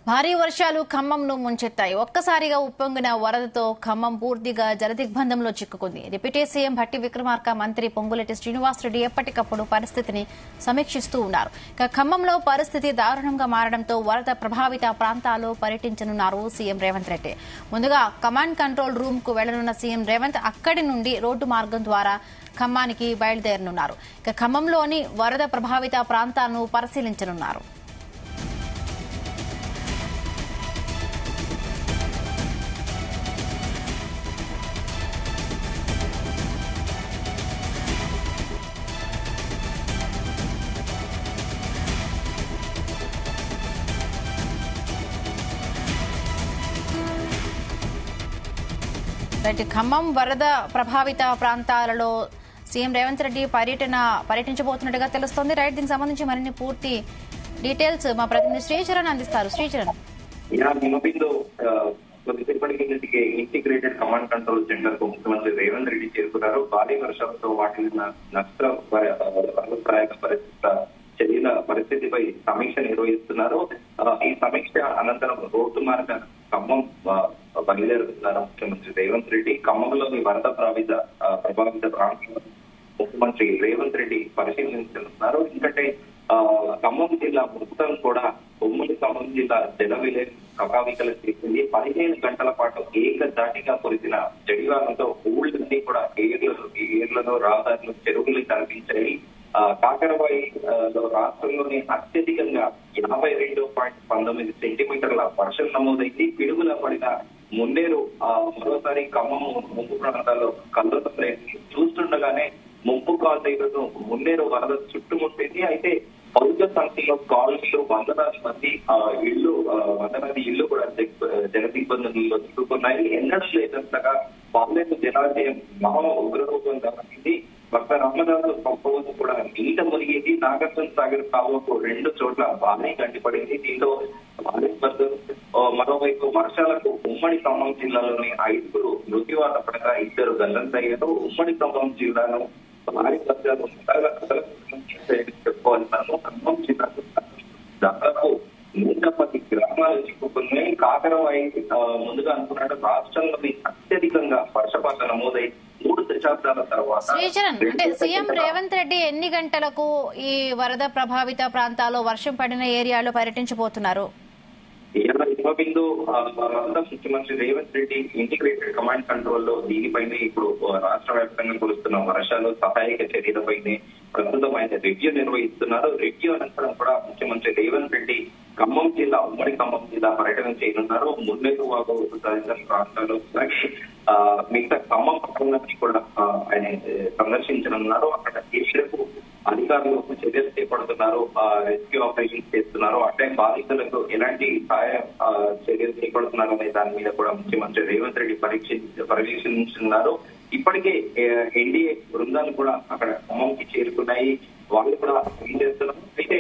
భారీ వర్షాలు ఖమ్మంను ముంచెత్తాయి. ఒక్కసారిగా ఉప్పొంగిన వరదతో ఖమ్మం పూర్తిగా జలదిగ్బంధంలో చిక్కుకుంది. డిప్యూటీ సీఎం భట్టి విక్రమార్క, మంత్రి పొంగులేటి శ్రీనివాసరెడ్డి ఎప్పటికప్పుడు పరిస్థితిని సమీక్షిస్తూ ఉన్నారు. ఖమ్మంలో పరిస్థితి దారుణంగా మారడంతో వరద ప్రభావిత ప్రాంతాల్లో పర్యటించనున్నారు సీఎం రేవంత్ రెడ్డి. ముందుగా కమాండ్ కంట్రోల్ రూమ్ కు వెళ్లనున్న సీఎం రేవంత్ అక్కడి నుండి రోడ్డు మార్గం ద్వారా ఖమ్మానికి బయలుదేరనున్నారు. ఖమ్మంలోని వరద ప్రభావిత ప్రాంతాలను పరిశీలించనున్నారు. ఖమ్మం వరద ప్రభావిత ప్రాంతాలలో సీఎం రేవంత్ రెడ్డి పర్యటించబోతున్నట్టుగా తెలుస్తోంది. రైట్, దీనికి సంబంధించి మరిన్ని పూర్తి డీటెయిల్స్ మా ప్రతినిధి శ్రీచరణ్ అందిస్తారు. శ్రీచరణ్, కొద్దిసేపటికి ఇంటిగ్రేటెడ్ కమాండ్ కంట్రోల్ సెంటర్ కు ముఖ్యమంత్రి రేవంత్ రెడ్డి చేరుకున్నారు. భారీ వర్షాలతో వాటిని నష్టప్రాయక చర్యల పరిస్థితిపై సమీక్ష నిర్వహిస్తున్నారు. ఈ సమీక్ష అనంతరం రోడ్డు మార్గ ఖమ్మం బయలుదేరుతున్నారు ముఖ్యమంత్రి రేవంత్ రెడ్డి. ఖమ్మంలోని వరద ప్రభావిత ప్రాంతాలను ముఖ్యమంత్రి రేవంత్ రెడ్డి పరిశీలించనున్నారు. ఎందుకంటే ఖమ్మం జిల్లా మొత్తం కూడా ఉమ్మడి ఖమ్మం జిల్లా జలవిలేని ప్రభావితం చేసింది. 15 గంటల పాటు ఏకధాటిగా కురిసిన జడివానంతో ఊళ్ళన్నీ కూడా ఏర్లను రహదారులు చెరువులు కనిపించాయి. కాకరవాయిలో రాష్ట్రంలోని అత్యధికంగా 52.19 సెంటీమీటర్ల వర్షం నమోదైంది. పిడుగుల పడిన మున్నేరు మరోసారి ఖమ్మం ముంపు ప్రాంతాల్లో కళ్ళతో చూస్తుండగానే ముంపు కాలనీలను మున్నేరు వరద చుట్టుముట్టింది. అయితే పౌర సంఖ్యలో కాలనీలు వందలాది ఇళ్లు కూడా జలదిగ్బంధంలో చిక్కుకున్నాయి. ఎన్నడూ లేదంతగా పాలేరు జలాశయం మహా ఉగ్రరూపం దాటింది. భక్త రామదాసు పంపవద్దు కూడా నీట మునిగింది. నాగార్జున సాగర్ కాలువకు 2 చోట్ల భారీ గండిపడింది. దీంతో మరోవైపు వర్షాలకు ఉమ్మడి ఖమ్మం జిల్లాలోని 5 మృత్యువాత పడగా 2 గల్లంతయ్యారు. ఉమ్మడి ఖమ్మం జిల్లాను భారీ వర్షాలు చెప్పుకోవాలన్నాను. ఖమ్మం జిల్లాకు దాదాపు 110 గ్రామాలు చిక్కుకున్నాయి. కాకరవాయి ముందుగా అనుకున్నట్టు రాష్ట్రంలోని అత్యధికంగా వర్షపాతం నమోదై 3 దశాబ్దాల తర్వాత. శ్రీచరణ్, అంటే సీఎం రేవంత్ రెడ్డి ఎన్ని గంటలకు ఈ వరద ప్రభావిత ప్రాంతాల్లో వర్షం పడిన ఏరియాలో పర్యటించబోతున్నారు? ముఖ్యమంత్రి Revanth Reddy integrated command control లో దీనిపైన ఇప్పుడు రాష్ట్ర వ్యాప్తంగా కురుస్తున్న వర్షాలు సహాయక చర్యలపైనే ప్రస్తుతం ఆయన రివ్యూ నిర్వహిస్తున్నారు. రివ్యూ అనంతరం కూడా ముఖ్యమంత్రి రేవంత్ రెడ్డి ఖమ్మం జిల్లా ఉమ్మడి ఖమ్మం జిల్లా పర్యటన చేయనున్నారు. మున్నేరు వాగు తదితర ప్రాంతాలు మిగతా ఖమ్మం పట్టణాన్ని కూడా ఆయన సందర్శించనున్నారు. అక్కడ కేసీఆర్కు అధికారులు చర్యలు చేపడుతున్నారు, రెస్క్యూ ఆపరేషన్స్ చేస్తున్నారు. అట్లే బాధితులకు ఎలాంటి సహాయ చర్యలు చేపడుతున్నారు అనే దాని మీద కూడా ముఖ్యమంత్రి రేవంత్ రెడ్డి పర్యవేక్షించున్నారు. ఇప్పటికే ఎన్డీఏ బృందాలు కూడా అక్కడ ఖమ్మంకి చేరుకున్నాయి. వాళ్ళు కూడా ఏం చేస్తున్నారు అయితే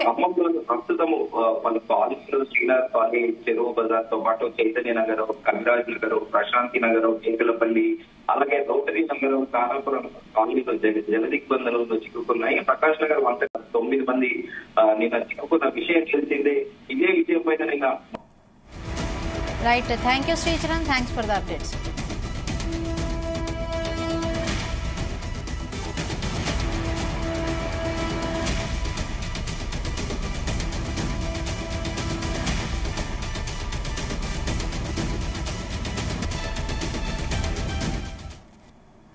ఖమ్మంలో ప్రస్తుతము వాళ్ళ బాధితులు శ్రీనాథ్ కాలనీ, చెరువు బజార్ తో పాటు చైతన్య నగర్, కవిరాజ్ నగర్, ప్రశాంతి నగర్, కేకలపల్లి, అలాగే రోటరీ నగర్, కానాపురం కాలనీలో జలదిగ్బంధంలో చిక్కుకున్నాయి. ప్రకాష్ నగర్ 109 మంది నిన్న చిక్కుకున్న విషయం తెలిసిందే. ఇదే విషయం పైన నిన్న. Right, thank you Sricharan, thanks for the updates.